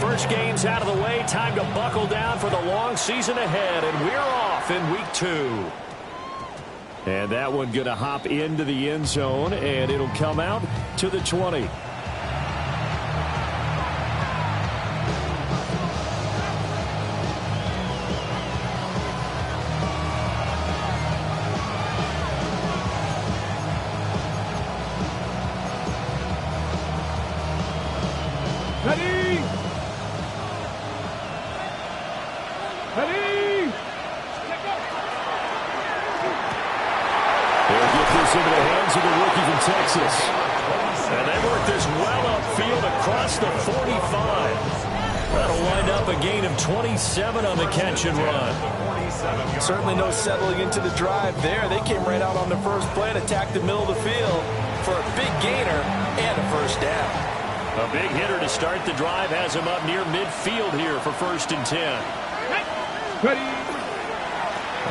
first game's out of the way. Time to buckle down for the long season ahead, and we're off in week 2. And that one going to hop into the end zone, and it'll come out to the 20. Into the hands of the rookie from Texas. And they work this well upfield across the 45. That'll wind up a gain of 27 on the catch and run. Certainly no settling into the drive there. They came right out on the first play and attacked the middle of the field for a big gainer and a first down. A big hitter to start the drive has him up near midfield here for 1st and 10. Ready.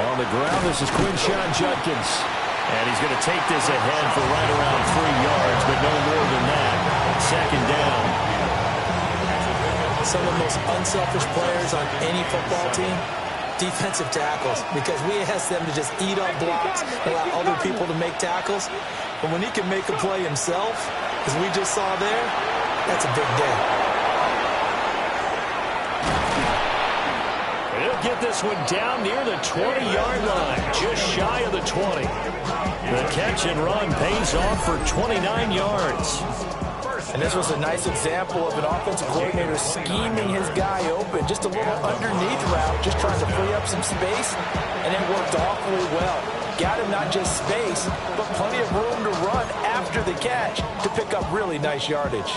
On the ground, this is Quinshon Judkins. And he's going to take this ahead for right around 3 yards, but no more than that. 2nd down. Some of the most unselfish players on any football team, defensive tackles, because we ask them to just eat up blocks, allow other people to make tackles. But when he can make a play himself, as we just saw there, that's a big day. He'll get this one down near the 20-yard line, just shy of the 20. The catch and run pays off for 29 yards. And this was a nice example of an offensive coordinator scheming his guy open. Just a little underneath route, just trying to free up some space, and it worked awfully well. Got him not just space, but plenty of room to run after the catch to pick up really nice yardage.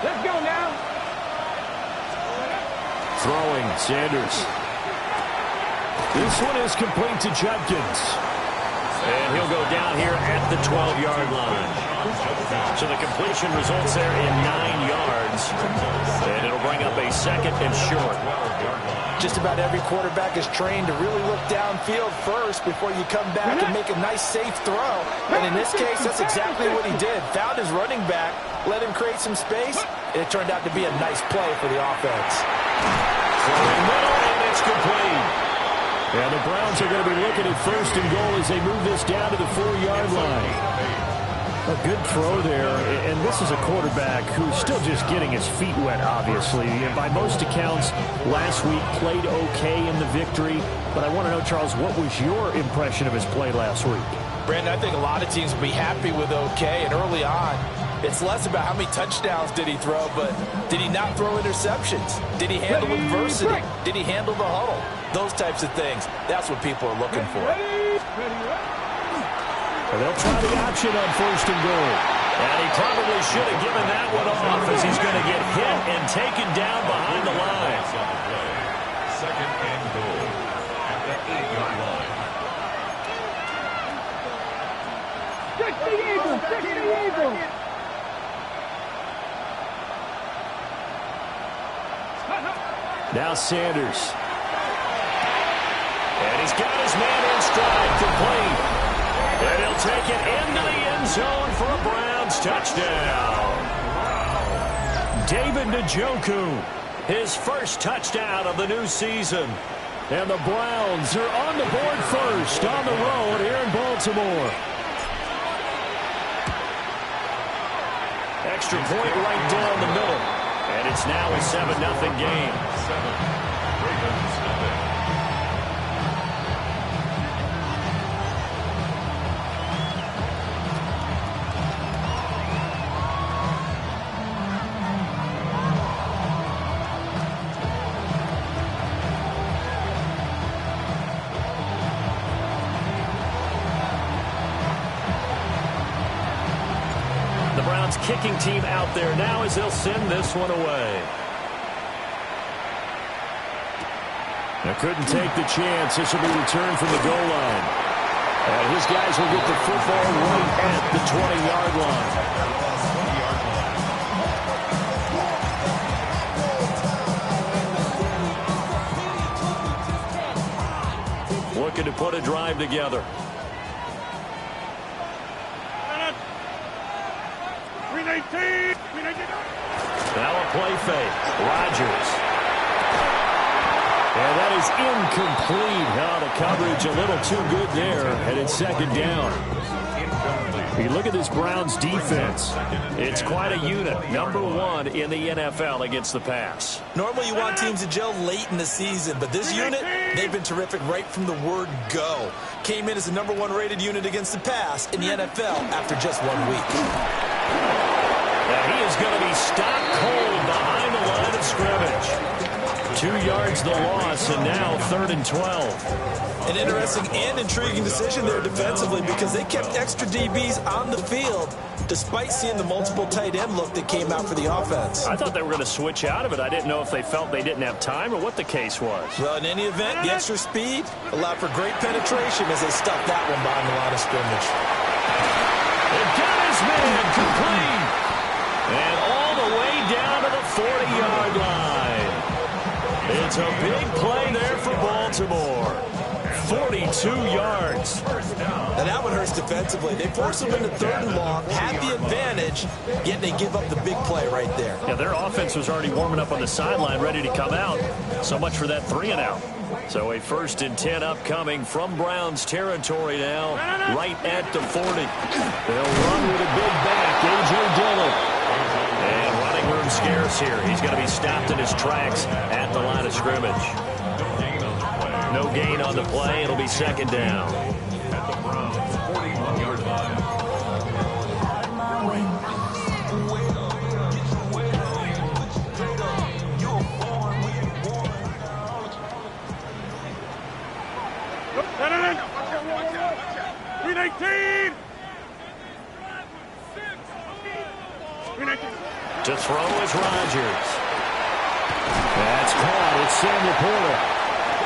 Let's go now. Throwing, Sanders. This one is complete to Judkins. And he'll go down here at the 12-yard line. So the completion results there in 9 yards. And it'll bring up a 2nd and short. Just about every quarterback is trained to really look downfield first before you come back and make a nice, safe throw. And in this case, that's exactly what he did. Found his running back, let him create some space, and it turned out to be a nice play for the offense. Throwing middle, and it's complete. And the Browns are going to be looking at 1st and goal as they move this down to the 4-yard line. A good throw there, and this is a quarterback who's still just getting his feet wet, obviously. And by most accounts, last week played okay in the victory. But I want to know, Charles, what was your impression of his play last week? Brandon, I think a lot of teams will be happy with okay, and early on, it's less about how many touchdowns did he throw, but did he not throw interceptions? Did he handle adversity? Did he handle the huddle? Those types of things. That's what people are looking for. And they'll try the option on 1st and goal. And he probably should have given that one off as he's going to get hit and taken down behind the line. 2nd and goal at the 8-yard line. Check the Eagle! Check the Eagle! Now Sanders. And he's got his man in stride, complete. And he'll take it into the end zone for a Browns touchdown. David Njoku, his first touchdown of the new season. And the Browns are on the board first on the road here in Baltimore. Extra point right down the middle. And it's now a 7-0 game. 7, Ravens nothing. Kicking team out there now as they'll send this one away. They couldn't take the chance. This will be returned from the goal line. And his guys will get the football right at the 20-yard line. Looking to put a drive together. Now a play fake. Rodgers. And that is incomplete. Now the coverage a little too good there, and it's second down. You look at this Browns defense. It's quite a unit. Number 1 in the NFL against the pass. Normally you want teams to gel late in the season, but this unit, they've been terrific right from the word go. Came in as the number 1 rated unit against the pass in the NFL after just 1 week. And he is going to be stopped cold behind the line of scrimmage. 2 yards the loss, and now 3rd and 12. An interesting and intriguing decision there defensively because they kept extra DBs on the field despite seeing the multiple tight end look that came out for the offense. I thought they were going to switch out of it. I didn't know if they felt they didn't have time or what the case was. Well, in any event, the extra speed allowed for great penetration as they stuffed that one behind the line of scrimmage. It got his man complete. And all the way down to the 40-yard line. It's a big play there for Baltimore. 42 yards. Now that one hurts defensively. They force them into 3rd and long, had the advantage, yet they give up the big play right there. Yeah, their offense was already warming up on the sideline, ready to come out. So much for that 3-and-out. So a 1st and 10 upcoming from Browns territory now, right at the 40. They'll run with a big back, A.J. Dillon. And running room scarce here. He's going to be stopped in his tracks at the line of scrimmage. No gain on the play. It'll be 2nd down. At the Browns' 41-yard line. To throw is Rodgers. That's caught. It's Sam Laporta.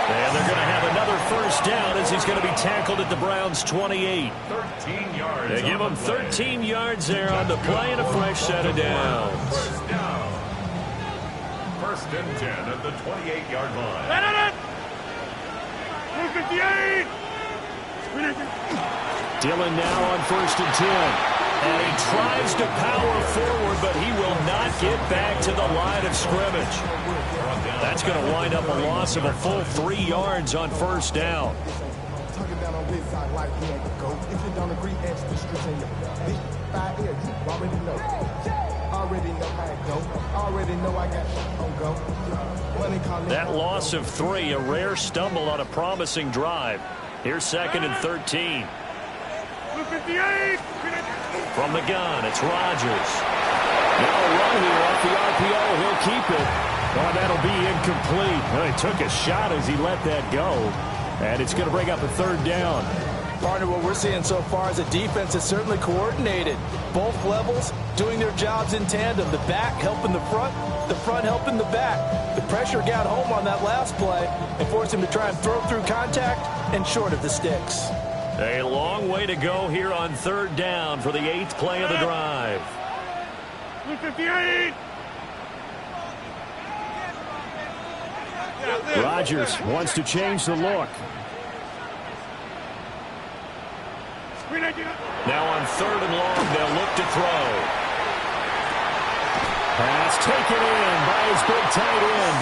And they're going to have another 1st down as he's going to be tackled at the Browns' 28. 13 yards. They give him 13 yards there on the play and a fresh set of downs. 1st and 10 at the 28-yard line. 58. Dillon now on 1st and 10. And he tries to power forward, but he will not get back to the line of scrimmage. That's going to wind up a loss of a full 3 yards on 1st down. That loss of 3, a rare stumble on a promising drive. Here's 2nd and 13. 58. From the gun, it's Rodgers. Now a run here off the RPO. He'll keep it. Well, that'll be incomplete. Well, he took a shot as he let that go. And it's going to bring up a 3rd down. Partner, what we're seeing so far is a defense that's certainly coordinated. Both levels doing their jobs in tandem. The back helping the front helping the back. The pressure got home on that last play and forced him to try and throw through contact and short of the sticks. A long way to go here on 3rd down for the 8th play of the drive. 58. Rodgers wants to change the look. Now on 3rd and long, they'll look to throw. Pass taken in by his big tight end.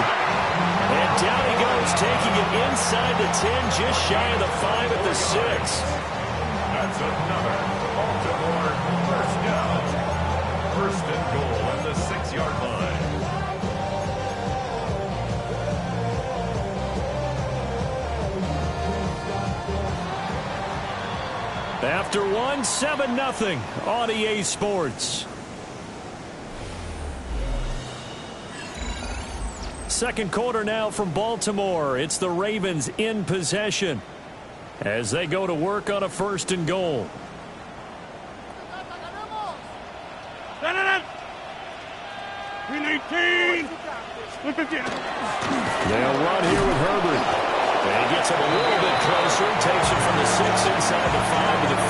And down he goes, taking it inside the 10, just shy of the 5 at the 6. That's another Baltimore 1st down. 1st and goal at the 6-yard line. After 1, 7-0 on EA Sports. 2nd quarter now from Baltimore. It's the Ravens in possession as they go to work on a 1st and goal. They'll run here with Herbert. And he gets him a little bit closer. Takes it from the 6 inside the 5 to the 4.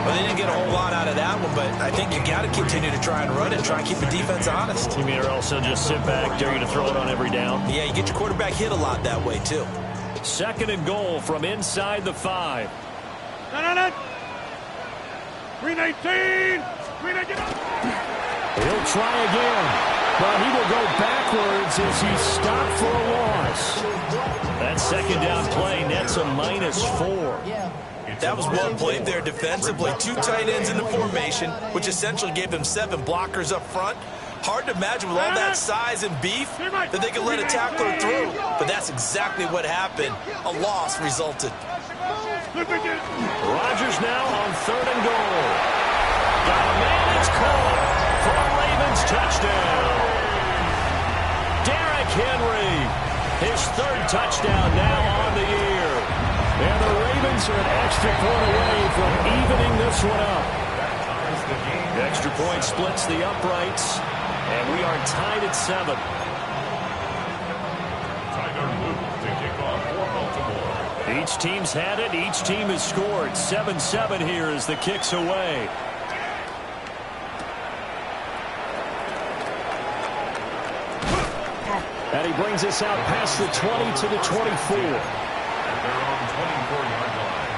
Well, they didn't get a whole lot out of that one, but I think you got to continue to try and run it, try and keep the defense honest. You mean or else they'll just sit back, dare you to throw it on every down? Yeah, you get your quarterback hit a lot that way, too. 2nd and goal from inside the 5. 319. He'll try again, but he will go backwards as he's stopped for a loss. That second down play nets a -4. That was well played there defensively. 2 tight ends in the formation, which essentially gave them 7 blockers up front. Hard to imagine with all that size and beef that they could let a tackler through. But that's exactly what happened. A loss resulted. Rodgers now on 3rd and goal. Got a man, it's caught for a Ravens touchdown. Derrick Henry, his 3rd touchdown now on the year. And the Ravens are an extra point away from evening this one up. The extra point splits the uprights, and we are tied at 7. Tyler Luke to kick off for Baltimore. Each team's had it. Each team has scored. 7-7 here as the kick's away. And he brings us out past the 20 to the 24. At their own 24-yard line.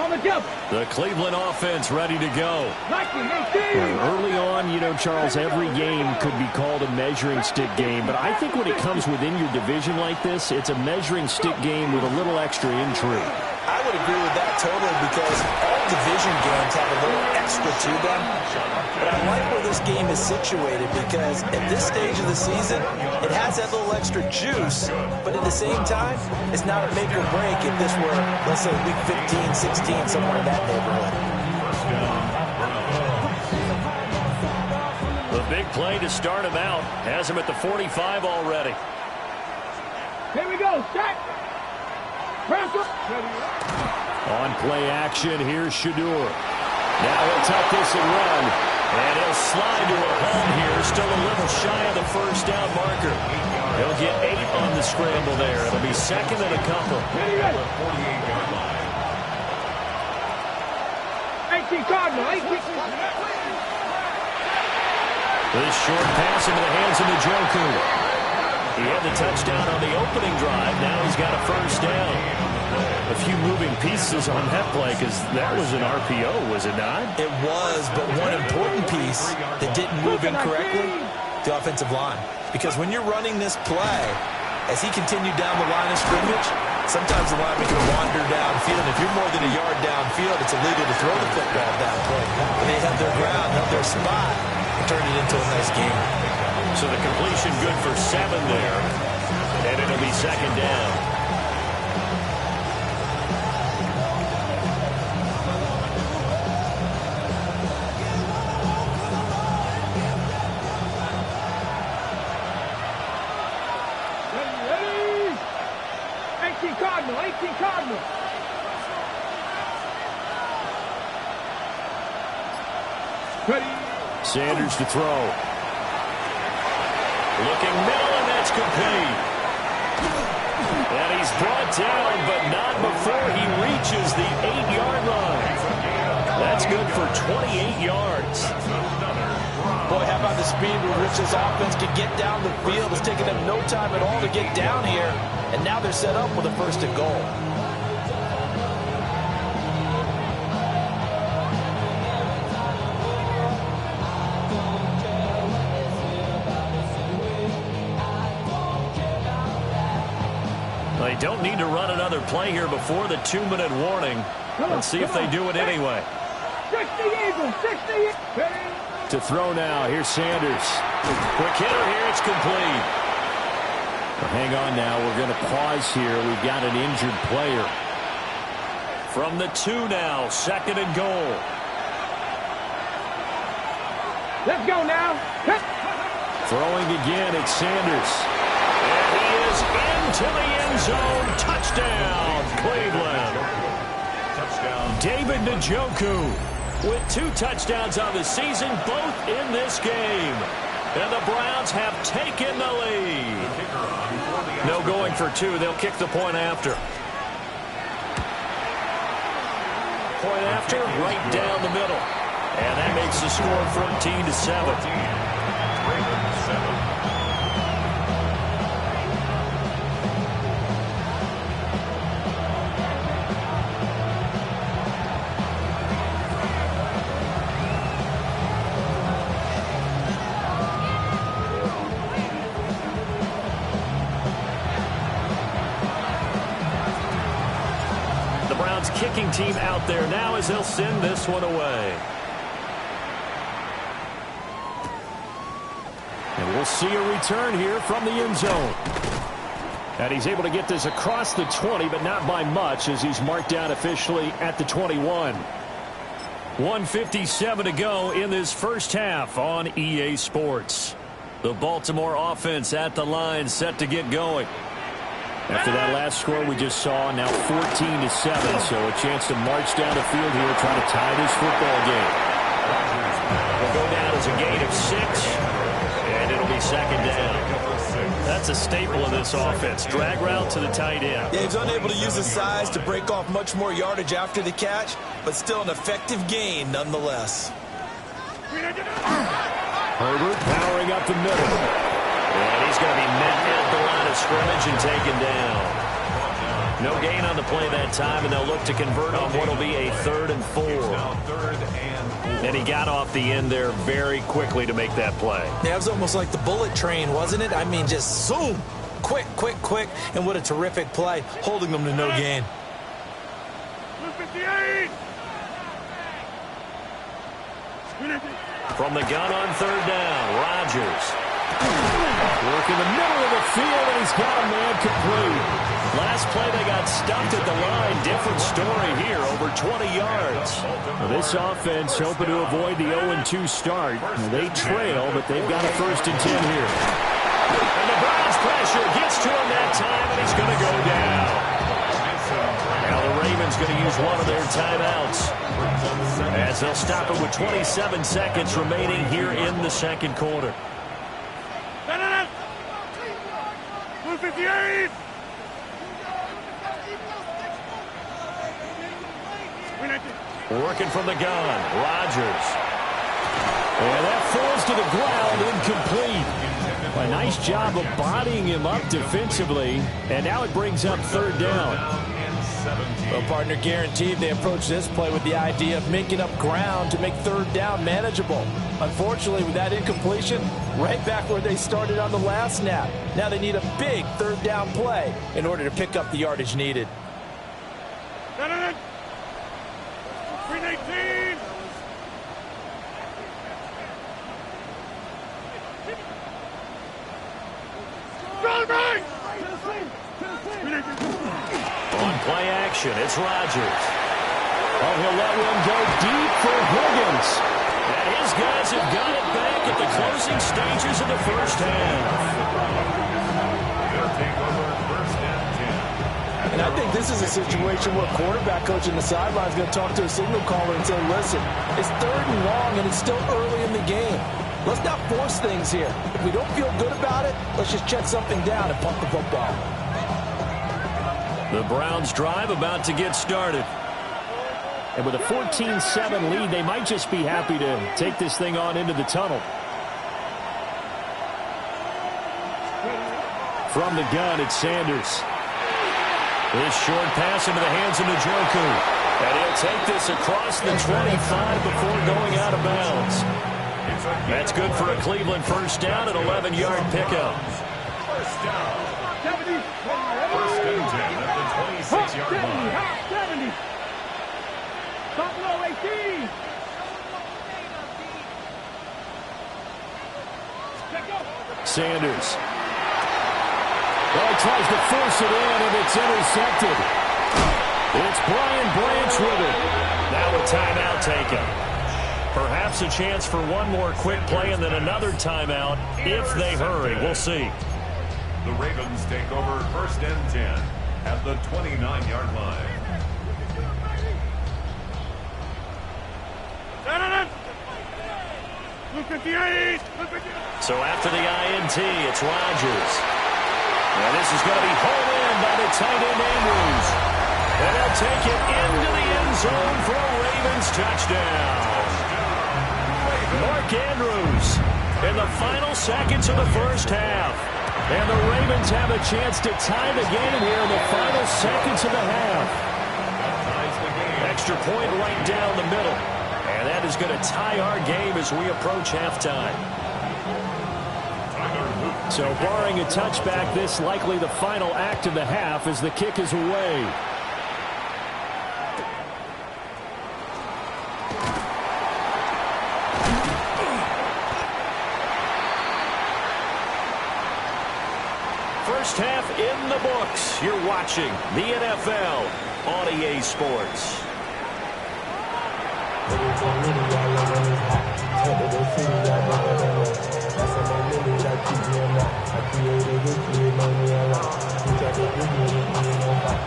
On the jump. The Cleveland offense ready to go. 19-18. Early on, you know, Charles, every game could be called a measuring stick game. But I think when it comes within your division like this, it's a measuring stick game with a little extra intrigue. I would agree with that totally because all division games have a little extra to them. But I like where this game is situated because at this stage of the season, it has that little extra juice, but at the same time, it's not a make or break if this were, let's say, week 15, 16, somewhere in that neighborhood. The big play to start him out has him at the 45 already. Here we go. Set. On play action, here's Shedeur. Now he'll tuck this and run. And he'll slide to a home here. Still a little shy of the first down marker. He'll get 8 on the scramble there. It'll be 2nd and a couple. 48-yard line. 18 Cardinal. 18. This short pass into the hands of Njoku. He had the touchdown on the opening drive. Now he's got a first down. A few moving pieces on that play because that was an RPO, was it not? It was, but one important piece that didn't move incorrectly, the offensive line. Because when you're running this play, as he continued down the line of scrimmage, sometimes the lineman can wander downfield. If you're more than a yard downfield, it's illegal to throw the football downfield. But they held their ground, held their spot, and turned it into a nice game. So the completion good for 7 there. And it'll be 2nd down. Ready. 18 Cardinal. 18 Cardinal. Ready. Sanders to throw. Looking middle, and that's complete. And he's brought down, but not before he reaches the 8-yard line. That's good for 28 yards. Boy, how about the speed with which this offense can get down the field? It's taken them no time at all to get down here, and now they're set up with a 1st and goal. They don't need to run another play here before the 2-minute warning. Let's see if they do it anyway. 60 Eagles. 60. Ready. To throw now. Here's Sanders. Quick hitter here. It's complete. Well, hang on now. We're going to pause here. We've got an injured player. From the 2 now. 2nd and goal. Let's go now. Throwing again. It's Sanders. And he is into the end zone. Touchdown, Cleveland. Touchdown. David Njoku with 2 touchdowns on the season, both in this game. And the Browns have taken the lead. No going for 2. They'll kick the point after. Point after, right down the middle. And that makes the score 14-7. Ravens 7. kicking team out there now as they'll send this one away. And we'll see a return here from the end zone. And he's able to get this across the 20, but not by much as he's marked down officially at the 21. 1:57 to go in this first half on EA Sports. The Baltimore offense at the line set to get going. After that last score we just saw, now 14-7, so a chance to march down the field here, try to tie this football game. Will go down as a gain of 6, and it'll be second down. That's a staple of this offense. Drag route to the tight end. Yeah, he's unable to use his size to break off much more yardage after the catch, but still an effective gain nonetheless. Herbert powering up the middle. And he's going to be met at the line of scrimmage and taken down. No gain on the play that time, and they'll look to convert on what will be a 3rd and 4. And he got off the end there very quickly to make that play. Yeah, it was almost like the bullet train, wasn't it? I mean, just zoom. Quick, quick, quick. And what a terrific play, holding them to no gain. From the gun on 3rd down, Rodgers. Work in the middle of the field, and he's got a man complete. Last play, they got stuffed at the line. Different story here, over 20 yards. Well, this offense hoping to avoid the 0-2 start. They trail, but they've got a 1st and 10 here. And the Browns pressure gets to him that time, and he's going to go down. Now the Ravens going to use one of their timeouts, as they'll stop it with 27 seconds remaining here in the second quarter. 258! Working from the gun, Rodgers. And that falls to the ground, incomplete. A nice job of bodying him up defensively, and now it brings up 3rd down. Well, partner, guaranteed they approach this play with the idea of making up ground to make 3rd down manageable. Unfortunately, with that incompletion, right back where they started on the last snap. Now they need a big 3rd down play in order to pick up the yardage needed. 319! On play action, it's Rodgers. Oh, he'll let one go deep for Higgins. And his guys have got it back at the closing stages of the first half. They'll take over 1st and 10. And I think this is a situation where quarterback coach in the sideline is going to talk to a signal caller and say, listen, it's 3rd and long and it's still early in the game. Let's not force things here. If we don't feel good about it, let's just check something down and pump the football. The Browns drive about to get started. And with a 14-7 lead, they might just be happy to take this thing on into the tunnel. From the gun, it's Sanders. This short pass into the hands of Njoku. And he'll take this across the 25 before going out of bounds. That's good for a Cleveland 1st down, an 11-yard pickup. 1st down. 1st and 10 at the 26-yard line. 70. Top low 18. Sanders. Well, he tries to force it in, and it's intercepted. It's Brian Branch with it. Now a timeout taken. Perhaps a chance for one more quick play and then another timeout if they hurry. We'll see. The Ravens take over 1st and 10 at the 29-yard line. So after the INT, it's Rodgers. And this is going to be hauled in by the tight end Andrews. And they'll take it into the end zone for a Ravens touchdown. Mark Andrews in the final seconds of the first half. And the Ravens have a chance to tie the game here in the final seconds of the half. Extra point right down the middle. And that is going to tie our game as we approach halftime. So barring a touchback, this likely the final act of the half as the kick is away. First half in the books. You're watching the NFL on EA Sports.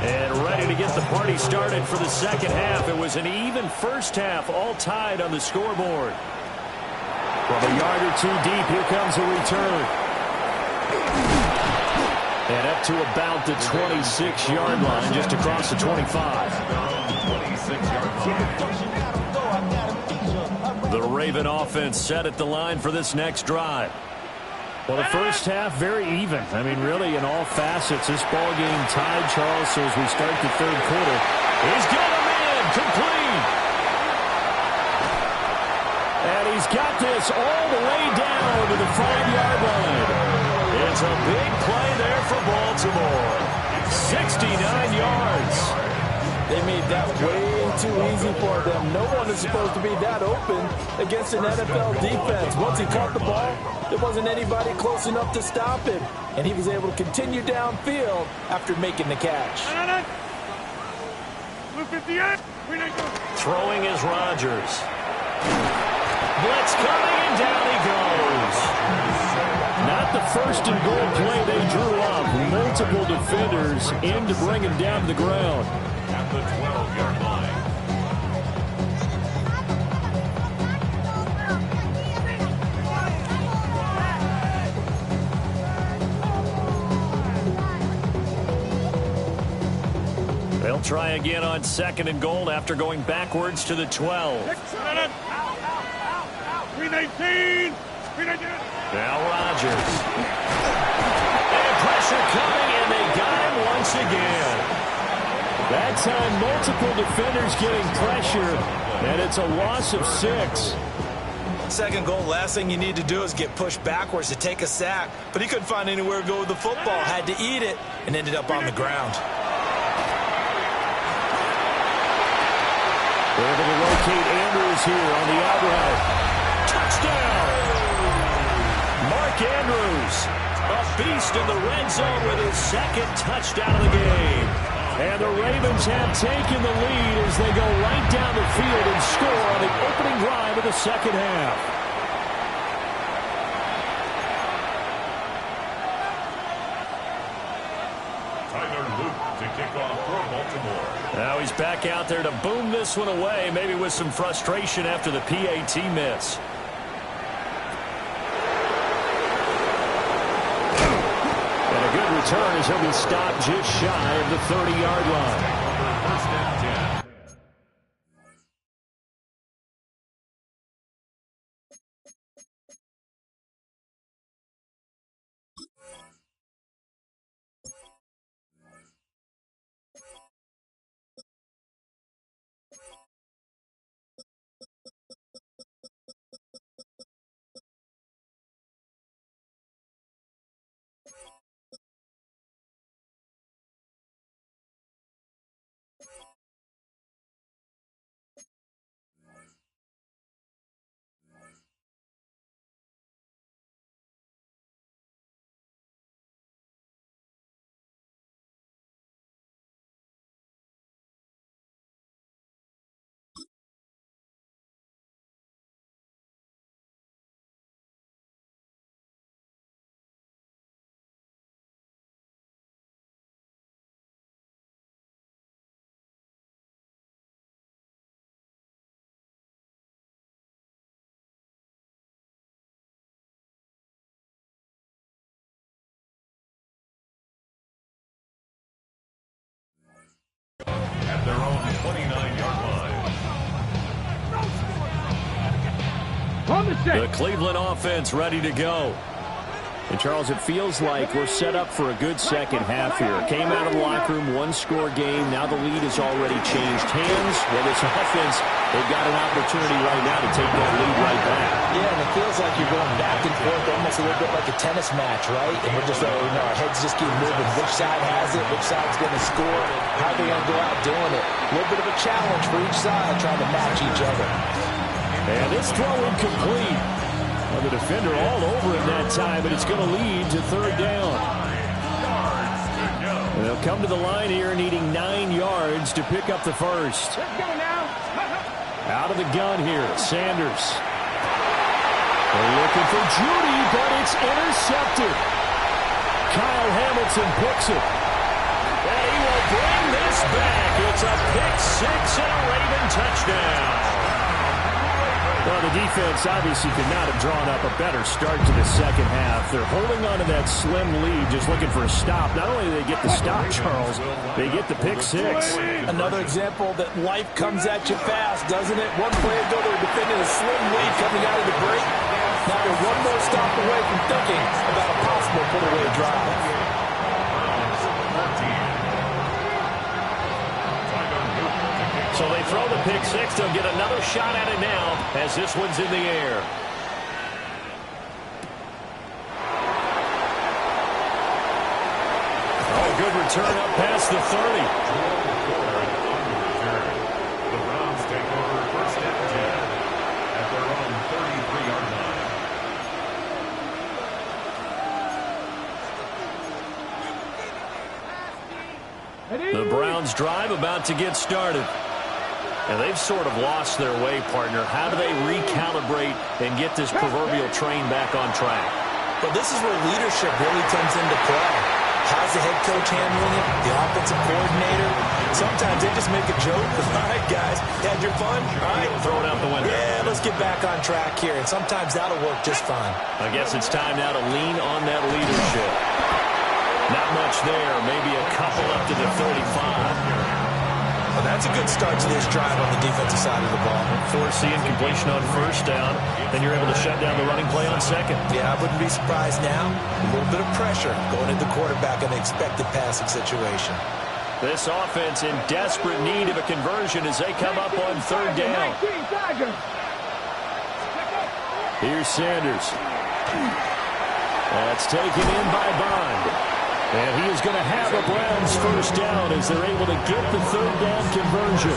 And ready to get the party started for the second half. It was an even first half, all tied on the scoreboard. From a yard or two deep, here comes a return. And up to about the 26-yard line, just across the 25. The Raven offense set at the line for this next drive. Well, the first half, very even. I mean, really, in all facets, this ball game tied, Charles. So as we start the third quarter, he's got him in, complete. And he's got this all the way down to the 5-yard line. It's a big play there for Baltimore. 69 yards. They made that way too easy for them. No one is supposed to be that open against an NFL defense. Once he caught the ball, there wasn't anybody close enough to stop him. And he was able to continue downfield after making the catch. Throwing is Rodgers. Blitz coming, and down he goes. Not the first and goal play they drew up. Multiple defenders in to bring him down to the ground. At the 12-yard line. They'll try again on second and goal after going backwards to the 12. 319. Now Rodgers. And pressure coming, and they got him once again. That time, multiple defenders getting pressure, and it's a loss of 6. Second goal, last thing you need to do is get pushed backwards to take a sack. But he couldn't find anywhere to go with the football, had to eat it, and ended up on the ground. They're able to locate Andrews here on the out route. Touchdown! Mark Andrews, a beast in the red zone with his second touchdown of the game. And the Ravens have taken the lead as they go right down the field and score on the opening drive of the second half. Tyler Luke to kick off for Baltimore. Now he's back out there to boom this one away, maybe with some frustration after the PAT miss. Return as he'll be stopped just shy of the 30-yard line. First and 10. At their own 29-yard line. The Cleveland offense ready to go. And, Charles, it feels like we're set up for a good second half here. Came out of the locker room, one-score game. Now the lead has already changed hands. Well, this offense, they've got an opportunity right now to take that lead right back. Yeah, and it feels like you're going back and forth, almost a little bit like a tennis match, right? And we're just, our heads just keep moving. Which side has it? Which side's going to score? How are they going to go out doing it? A little bit of a challenge for each side, trying to match each other. And this throw incomplete. Well, the defender all over him that time, but it's going to lead to third down. come to the line here needing 9 yards to pick up the first. Let's go now. Out of the gun here, Sanders. They're looking for Judy, but it's intercepted. Kyle Hamilton picks it. And he will bring this back. It's a pick six and a Raven touchdown. Well, the defense obviously could not have drawn up a better start to the second half. They're holding on to that slim lead, just looking for a stop. Not only do they get the stop, Charles, they get the pick six. Another example that life comes at you fast, doesn't it? One play ago, they were defending a slim lead coming out of the break. Now they're one more stop away from thinking about a possible put-away drive. So they throw the pick six. They'll get another shot at it now as this one's in the air. Oh, good return up past the 30. The Browns take over first and 10 at their own 33-yard line. The Browns drive about to get started. And they've sort of lost their way, partner. How do they recalibrate and get this proverbial train back on track? But this is where leadership really comes into play. How's the head coach handling it? The offensive coordinator? Sometimes they just make a joke. All right, guys, had your fun? All right. Throw it out the window. Yeah, let's get back on track here. And sometimes that'll work just fine. I guess it's time now to lean on that leadership. Not much there. Maybe a couple up to the 35. Well, that's a good start to this drive on the defensive side of the ball. Force the incompletion on first down, then you're able to shut down the running play on second. Yeah, I wouldn't be surprised now. A little bit of pressure going into the quarterback in the expected passing situation. This offense in desperate need of a conversion as they come up on third down. Here's Sanders. That's taken in by Bond. And he is going to have a Browns first down as they're able to get the third down conversion.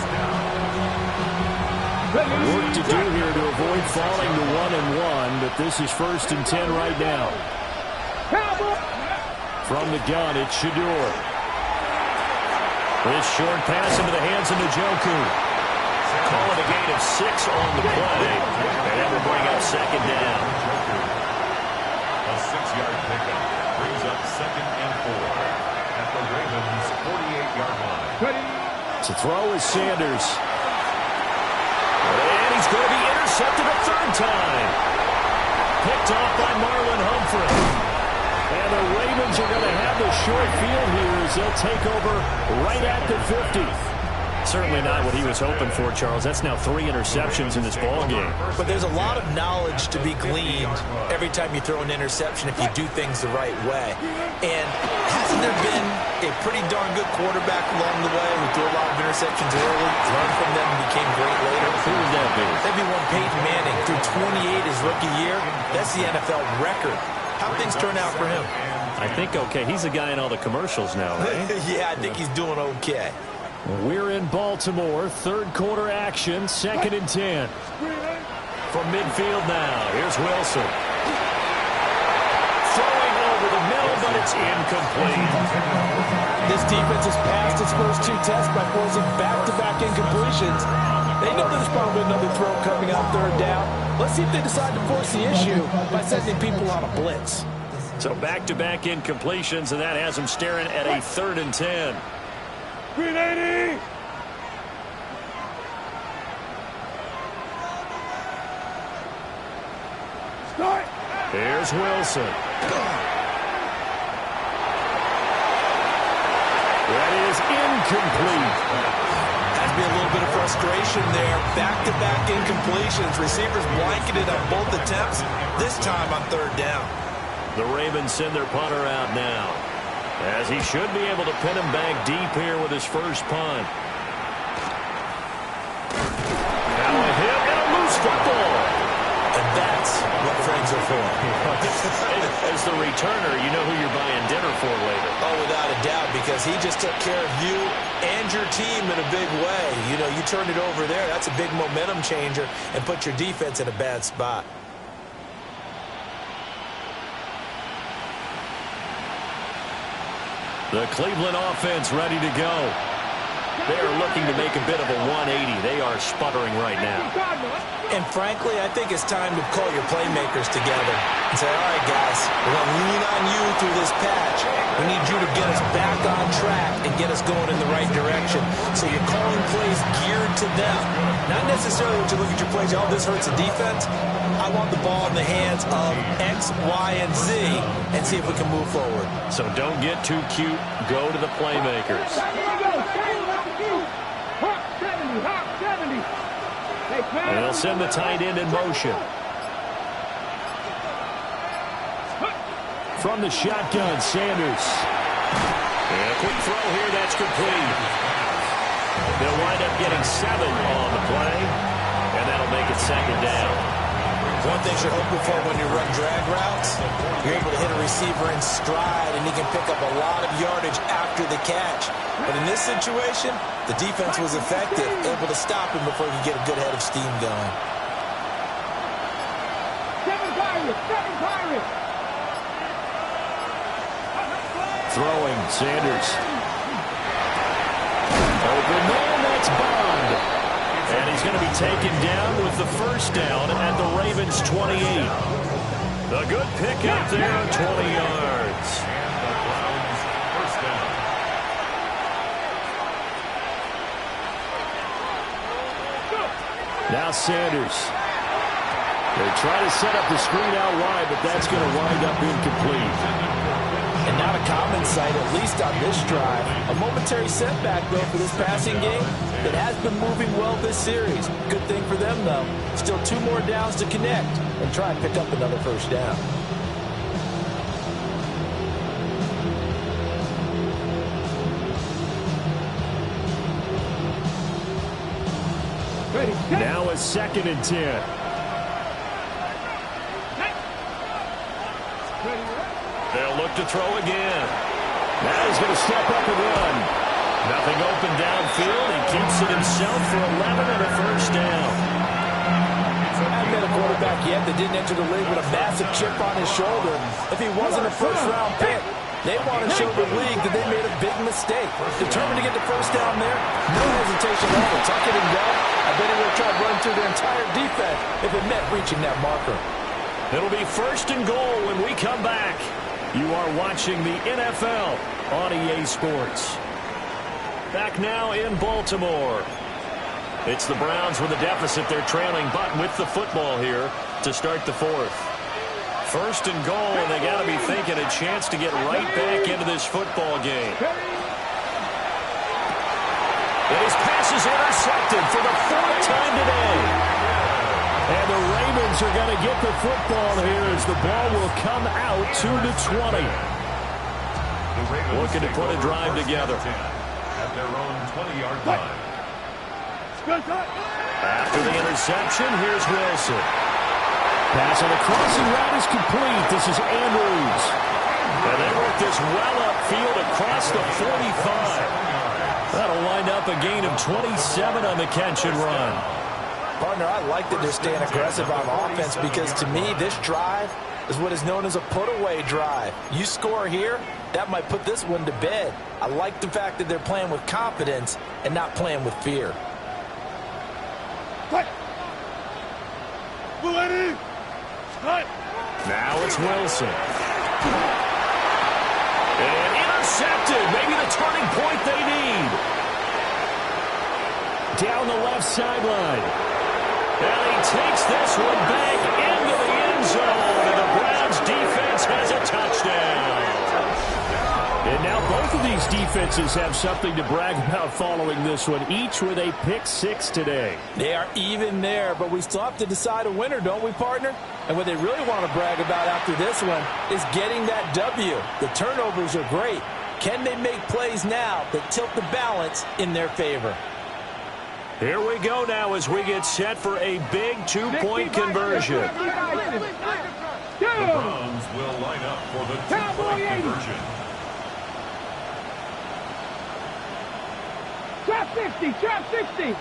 Work to do here to avoid falling to 1-1, but this is first and 10 right now. From the gun, it's Shedeur. This short pass into the hands of Njoku. Call it a gain of 6 on the play. And that will bring up second down. A 6-yard pickup brings up second and 4 at the Ravens' 48-yard line. To throw is Sanders. And he's going to be intercepted a third time. Picked off by Marlon Humphrey. And the Ravens are going to have the short field here as they'll take over right at the 50. Certainly not what he was hoping for, Charles. That's now 3 interceptions in this ballgame. But there's a lot of knowledge to be gleaned every time you throw an interception if you do things the right way. And hasn't there been a pretty darn good quarterback along the way who threw a lot of interceptions early, learned from them, and became great later? Who would that be? That'd be one Peyton Manning. Threw 28 his rookie year. That's the NFL record. How things turn out for him? I think okay. He's the guy in all the commercials now, right? Yeah, I think he's doing okay. We're in Baltimore. Third quarter action. Second and 10. From midfield now. Here's Wilson. Throwing over the middle, but it's incomplete. This defense has passed its first 2 tests by forcing back-to-back incompletions. They know there's probably another throw coming on third down. Let's see if they decide to force the issue by sending people on a blitz. So back-to-back incompletions, and that has them staring at a 3rd and 10. 380! Start! Here's Wilson. That is incomplete. Has to be a little bit of frustration there. Back-to-back incompletions. Receivers blanketed on both attempts, this time on third down. The Ravens send their punter out now, as he should be able to pin him back deep here with his first punt. Now a hit and a loose football. And that's what friends are for. As the returner, you know who you're buying dinner for later. Oh, without a doubt, because he just took care of you and your team in a big way. You know, you turned it over there. That's a big momentum changer and put your defense in a bad spot. The Cleveland offense ready to go. They are looking to make a bit of a 180. They are sputtering right now. And frankly, I think it's time to call your playmakers together and say, all right, guys, we're going to lean on you through this patch. We need you to get us back on track and get us going in the right direction. So you're calling plays geared to them. Not necessarily that you look at your plays, oh, this hurts the defense. I want the ball in the hands of X, Y, and Z and see if we can move forward. So don't get too cute. Go to the playmakers. And they'll send the tight end in motion. From the shotgun, Sanders. And a quick throw here, that's complete. They'll wind up getting 7 on the play, and that'll make it second down. One thing you're hoping for when you run drag routes, you're able to hit a receiver in stride, and he can pick up a lot of yardage after the catch. But in this situation, the defense was effective, able to stop him before he could get a good head of steam going. Seven Pirates! Throwing, Sanders. Open man, that's Bond. And he's going to be taken down with the first down at the Ravens' 28. The good pickup there, 20 yards. And the Browns first down. Now Sanders. They try to set up the screen out wide, but that's going to wind up incomplete. And not a common sight, at least on this drive. A momentary setback, though, for this passing game that has been moving well this series. Good thing for them, though. Still 2 more downs to connect and try and pick up another first down. Now a 2nd and 10. They'll look to throw again. Now he's going to step up and run. Nothing open downfield. He keeps it himself for 11 and a first down. I haven't met a quarterback yet that didn't enter the league with a massive chip on his shoulder. If he wasn't a first-round pick, they want to show the league that they made a big mistake. Determined to get the first down there, no hesitation at all. Tuck it and go. I bet he would try to run through their entire defense if it meant reaching that marker. It'll be 1st and goal when we come back. You are watching the NFL on EA Sports. Back now in Baltimore. It's the Browns with a deficit. They're trailing, but with the football here to start the 4th. 1st and goal, and they got to be thinking a chance to get right back into this football game. And his pass is intercepted for the 4th time today. And the Ravens are going to get the football here as the ball will come out to the 20. Looking to put a drive together. At their own 20-yard line. After the interception, here's Wilson. Pass on the crossing route is complete. This is Andrews. And they work this well upfield across the 45. That'll wind up a gain of 27 on the catch and run. Partner, I like that they're staying aggressive on offense because, to me, this drive is what is known as a put-away drive. You score here, that might put this one to bed. I like the fact that they're playing with confidence and not playing with fear. Now it's Wilson. And intercepted. Maybe the turning point they need. Down the left sideline. And he takes this one back into the end zone. And the Browns defense has a touchdown. And now both of these defenses have something to brag about following this one, each with a pick 6 today. They are even there, but we still have to decide a winner, don't we, partner? And what they really want to brag about after this one is getting that W. The turnovers are great. Can they make plays now that tilt the balance in their favor? Here we go now as we get set for a big 2-point conversion. The Browns will line up for the 2-point conversion. Trap 60, trap 60.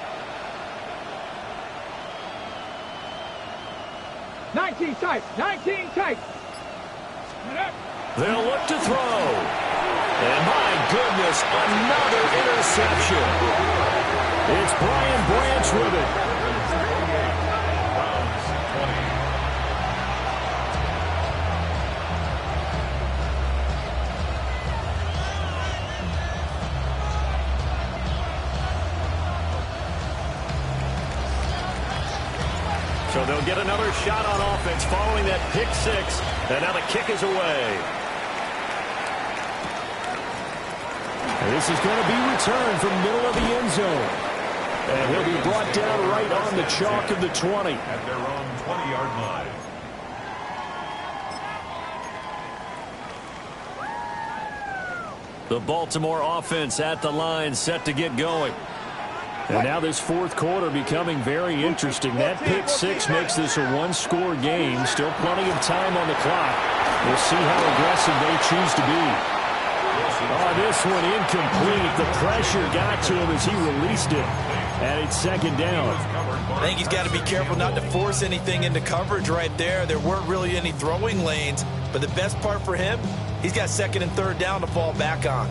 19 tight, 19 tight. They'll look to throw. And my this. Another interception. It's Brian Branch with it. So they'll get another shot on offense following that pick six. And now the kick is away. And this is going to be returned from the middle of the end zone. And he'll be brought down right on the chalk of the 20. At their own 20-yard line. The Baltimore offense at the line, set to get going. And now this fourth quarter becoming very interesting. That pick six makes this a one-score game. Still plenty of time on the clock. We'll see how aggressive they choose to be. Oh, this one incomplete. The pressure got to him as he released it. And it's second down. I think he's got to be careful not to force anything into coverage right there. There weren't really any throwing lanes. But the best part for him, he's got second and third down to fall back on.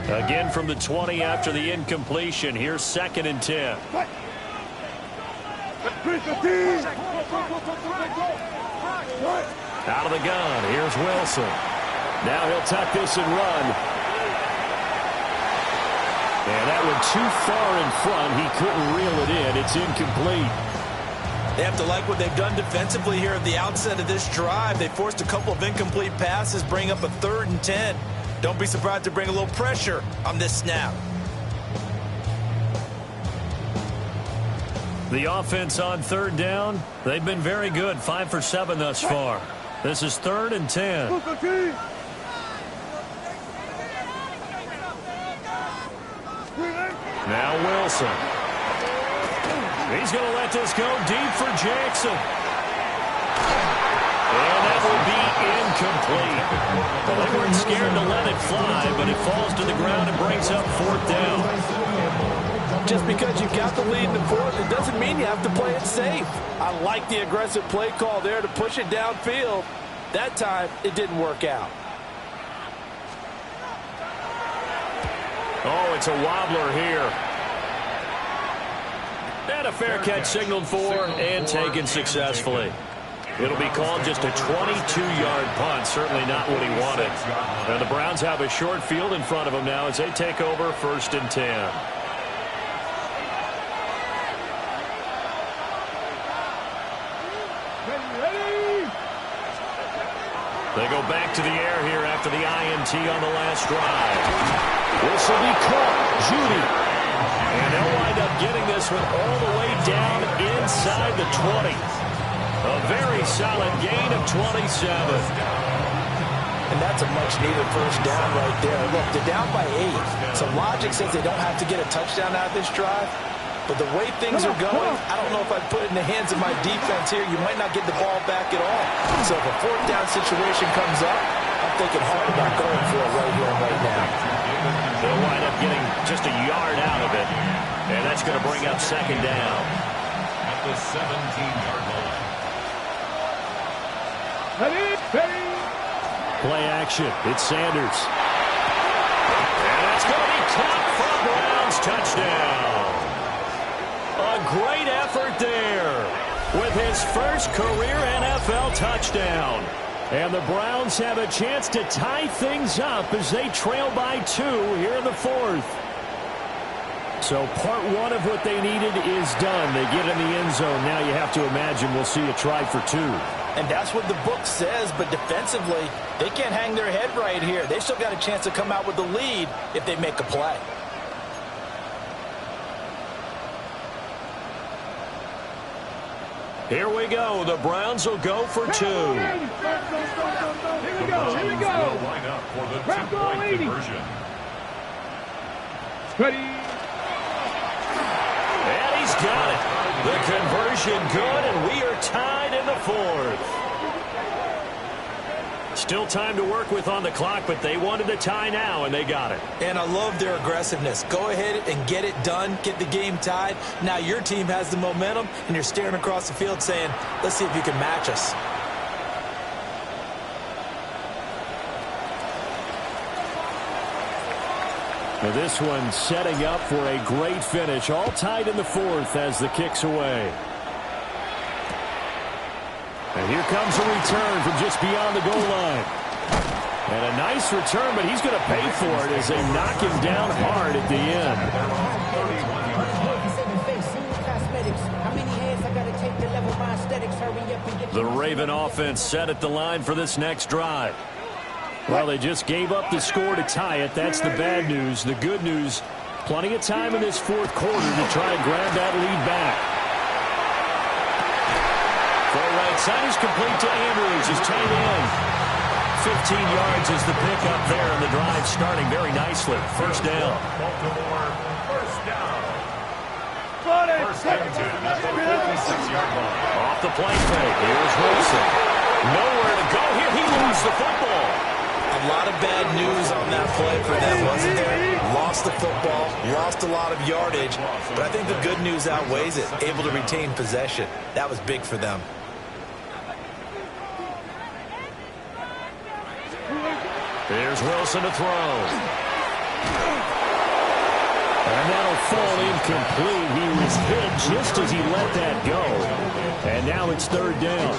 Again from the 20 after the incompletion. Here's second and 10. Out of the gun. Here's Wilson. Now he'll tuck this and run. And that one too far in front. He couldn't reel it in. It's incomplete. They have to like what they've done defensively here at the outset of this drive. They forced a couple of incomplete passes, bring up a 3rd and 10. Don't be surprised to bring a little pressure on this snap. The offense on third down, they've been very good. 5 for 7 thus far. This is 3rd and 10. Now Wilson. He's going to let this go deep for Jackson. And that will be incomplete. Well, they weren't scared to let it fly, but it falls to the ground and brings up 4th down. Just because you've got the lead in the fourth, it doesn't mean you have to play it safe. I like the aggressive play call there to push it downfield. That time, it didn't work out. Oh, it's a wobbler here. And a fair catch signaled for and taken successfully. It'll be called just a 22-yard punt. Certainly not what he wanted. And the Browns have a short field in front of them now as they take over 1st and 10. They go back to the air here after the INT on the last drive. This will be caught. Judy. And they'll wind up getting this one all the way down inside the 20. A very solid gain of 27. And that's a much-needed first down right there. Look, they're down by 8. So logic says they don't have to get a touchdown out of this drive. But the way things are going, I don't know if I'd put it in the hands of my defense here. You might not get the ball back at all. So if a 4th down situation comes up, I'm thinking hard about going for it right here and right now. They'll wind up getting just a yard out of it. And that's going to bring up second down. At the 17-yard line. Play action. It's Sanders. And that's going to be caught for a Browns touchdown. A great effort there with his first career NFL touchdown. And the Browns have a chance to tie things up as they trail by 2 here in the 4th. So part 1 of what they needed is done. They get in the end zone. Now you have to imagine we'll see a try for 2. And that's what the book says, but defensively, they can't hang their head right here. They still got a chance to come out with the lead if they make a play. Here we go. The Browns will go for 2. Here we go. Here we go. Will line up for the 2-point conversion. Ready. And he's got it. The conversion good, and we are tied in the 4th. Still time to work with on the clock, but they wanted the tie now, and they got it. And I love their aggressiveness. Go ahead and get it done, get the game tied. Now your team has the momentum, and you're staring across the field saying, let's see if you can match us. Now this one setting up for a great finish. All tied in the fourth as the kick's away. And here comes a return from just beyond the goal line. And a nice return, but he's going to pay for it as they knock him down hard at the end. The Raven offense set at the line for this next drive. Well, they just gave up the score to tie it. That's the bad news. The good news, plenty of time in this fourth quarter to try and grab that lead back. Far right side is complete to Andrews, his tight end. 15 yards is the pickup there, and the drive starting very nicely. First down. First down. First and 10 at the 56-yard line. Off the play fake. Here's Wilson. Nowhere to go here. He lost the football. A lot of bad news on that play for them, wasn't there? Lost the football, lost a lot of yardage, but I think the good news outweighs it. Able to retain possession. That was big for them. Here's Wilson to throw. And that'll fall incomplete. He was hit just as he let that go. And now it's third down.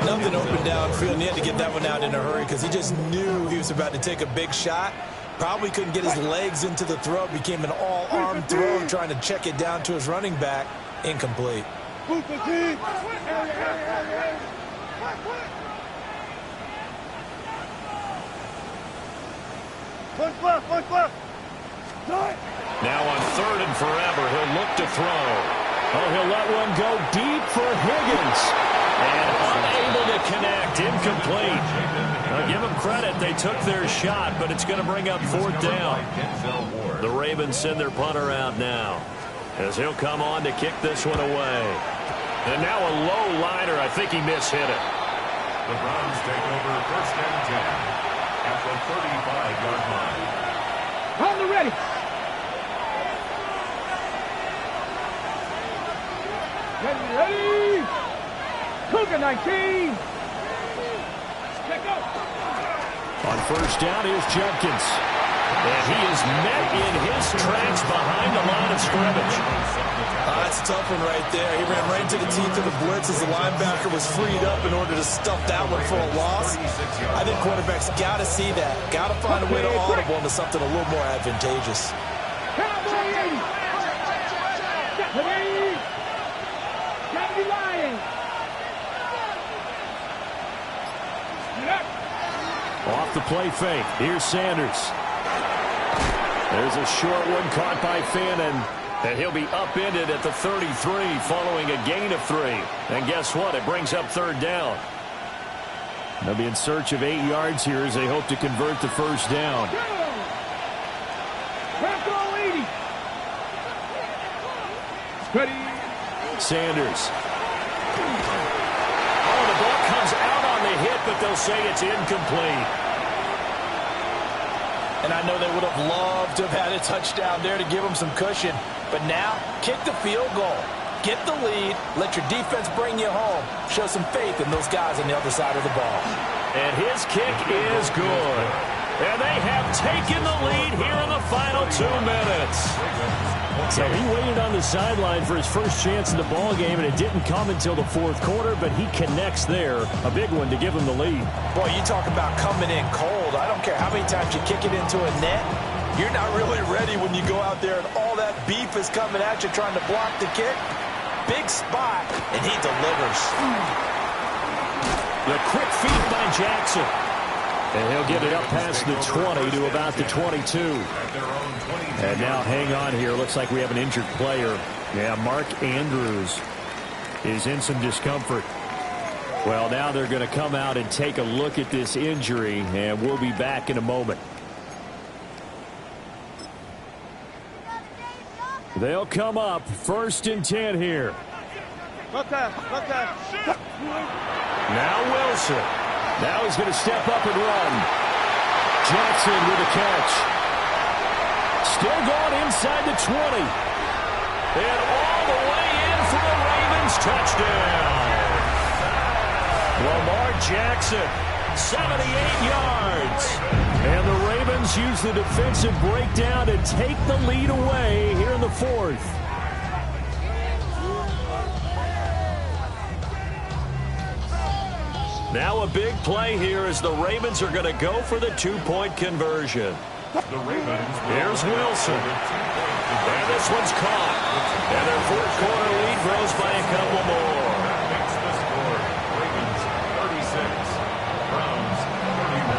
Nothing open downfield, and he had to get that one out in a hurry because he just knew he was about to take a big shot. Probably couldn't get his legs into the throw. Became an all-arm throw, trying to check it down to his running back. Incomplete. Now on third and forever, he'll look to throw. Oh, he'll let one go deep for Higgins. And unable to connect. Incomplete. Now give them credit. They took their shot, but it's going to bring up fourth down. The Ravens send their punter out now, as he'll come on to kick this one away. And now a low liner. I think he mishit it. The Browns take over first and 10 at the 35-yard line. On the ready. Ready. Cougar 19. Check out. On first down, here's Judkins. And he is met in his tracks behind the line of scrimmage. That's a tough one right there. He ran right into the teeth of the blitz as the linebacker was freed up in order to stuff that one for a loss. I think quarterbacks got to see that. Got to find a way to audible into something a little more advantageous. Off the play fake. Here's Sanders. There's a short one caught by Fannin. And he'll be upended at the 33 following a gain of 3. And guess what? It brings up third down. They'll be in search of 8 yards here as they hope to convert the first down. Sanders. Oh, the ball comes out on the hit, but they'll say it's incomplete. And I know they would have loved to have had a touchdown there to give them some cushion. But now, kick the field goal. Get the lead. Let your defense bring you home. Show some faith in those guys on the other side of the ball. And his kick is good. And they have taken the lead here in the final 2 minutes. So he waited on the sideline for his first chance in the ball game, and it didn't come until the fourth quarter, but he connects there. A big one to give him the lead. Boy, you talk about coming in cold. I don't care how many times you kick it into a net. You're not really ready when you go out there and all that beef is coming at you trying to block the kick. Big spot, and he delivers. The quick feed by Jackson. And he'll get it up past the 20 to about the 22. And now hang on here. Looks like we have an injured player. Yeah, Mark Andrews is in some discomfort. Well, now they're going to come out and take a look at this injury, and we'll be back in a moment. They'll come up first and 10 here. Now Wilson. Now he's going to step up and run. Jackson with a catch. Still going inside the 20. And all the way in for the Ravens touchdown. Lamar Jackson, 78 yards. And the Ravens Ravens use the defensive breakdown to take the lead away here in the fourth. Now a big play here as the Ravens are going to go for the two-point conversion. The Ravens. Here's Wilson. And this one's caught. And their fourth quarter lead grows by a couple more. That makes the score. Ravens 36. Browns 31.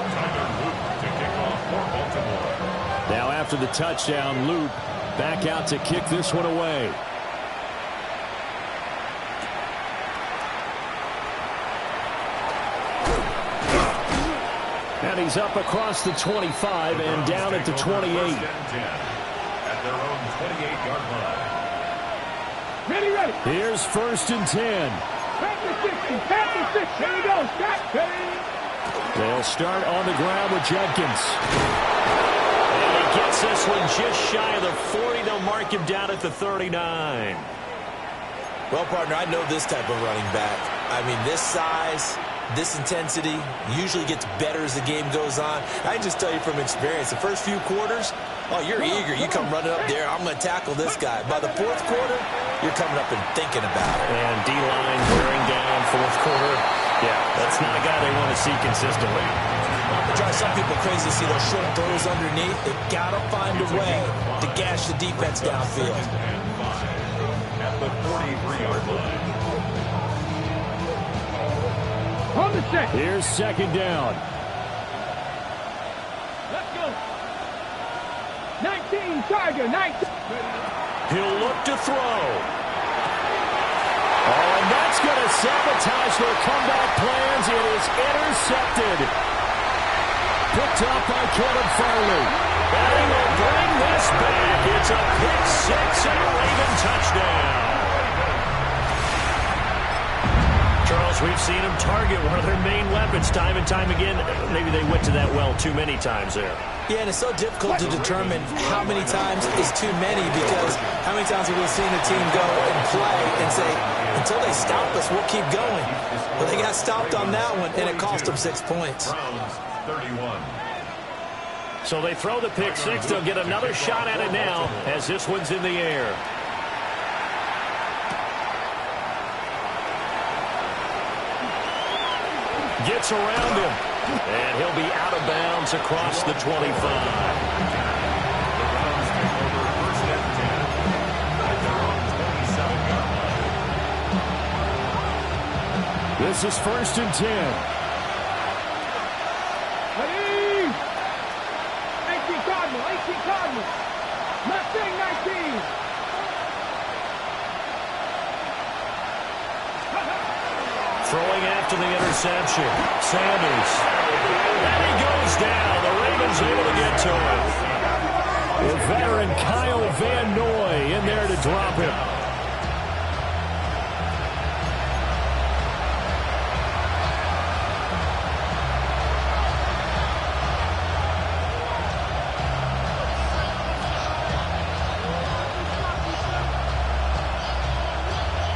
Tyler Luke to kick off for Baltimore. Now after the touchdown, Luke back out to kick this one away. And he's up across the 25 and down at the 28. At their own 28-yard line. Ready. Here's 1st and 10. Back to 60. Here we go. Stop. They'll start on the ground with Jenkins. And he gets this one just shy of the 40. They'll mark him down at the 39. Well, partner, I know this type of running back. I mean, this size, this intensity usually gets better as the game goes on. I can just tell you from experience, the first few quarters, oh, you're eager. You come running up there, I'm going to tackle this guy. By the fourth quarter, you're coming up and thinking about it. And D-line wearing down fourth quarter. Yeah, that's not a guy they want to see consistently. It drives some people crazy to see those short throws underneath. They've got to find a way to gash the defense downfield. At the 43-yard line. On the set. Here's 2nd down. Let's go. 19, Tiger, 19. He'll look to throw. Oh, and that's going to sabotage their comeback plans. It is intercepted. Picked up by Caleb Farley. And he will bring this back. It's a pick six and a Raven touchdown. Charles, we've seen them target one of their main weapons time and time again. Maybe they went to that well too many times there. Yeah, and it's so difficult to determine how many times is too many, because how many times have we seen a team go and play and say, until they stop us, we'll keep going. Well, they got stopped on that one, and it cost them 6 points. Browns 31. So they throw the pick six. They'll get another shot at it now as this one's in the air. Gets around him. And he'll be out of bounds across the 25. The Browns take over 1st and 10 at their own 27-yard line. This is 1st and 10. Ready. 18 Cardinal. Mustang 19. Throwing after the interception. Sanders. And he goes down. The Ravens able to get to him. The veteran Kyle Van Noy in there to drop him.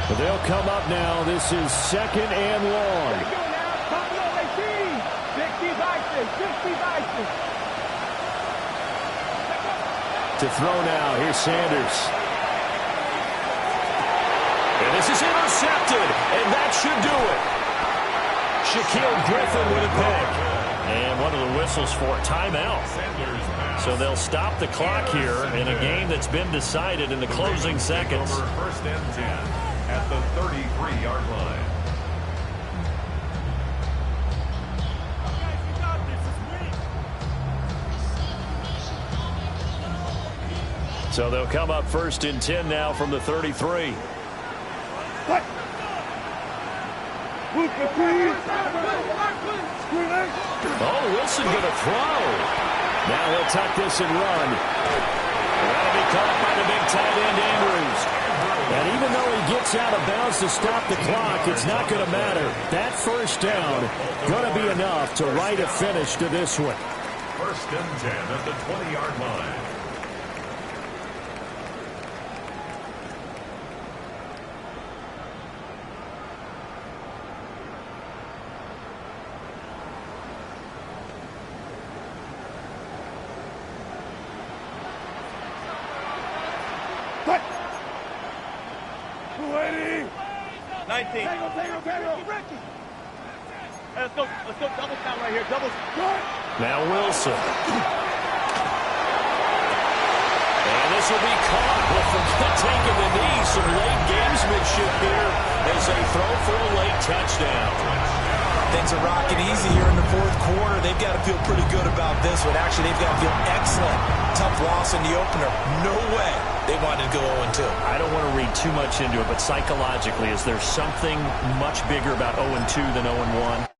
But they'll come up now. This is 2nd and long. Go now. Cardinal 18. 60 To throw now. Here's Sanders. And this is intercepted. And that should do it. Shaquille Griffin with a pick. And one of the whistles for a timeout. So they'll stop the clock here in a game that's been decided in the closing seconds. Over 1st and 10 at the 33-yard line. So they'll come up 1st and 10 now from the 33. Oh, Wilson going to throw. Now he'll tuck this and run. That'll be caught by the big tight end, Andrews. And even though he gets out of bounds to stop the clock, it's not going to matter. That 1st down going to be enough to write a finish to this one. 1st and 10 at the 20-yard line. 19. Tango. Ricky. Let's go double count right here. Double. Now Wilson. And this will be caught. Well, forget taking the knee. Some late gamesmanship here as they throw for a late touchdown. Things are rocking easy here in the fourth quarter. They've got to feel pretty good about this one. Actually, they've got to feel excellent. Tough loss in the opener. No way they wanted to go 0-2. I don't want to read too much into it, but psychologically, is there something much bigger about 0-2 than 0-1?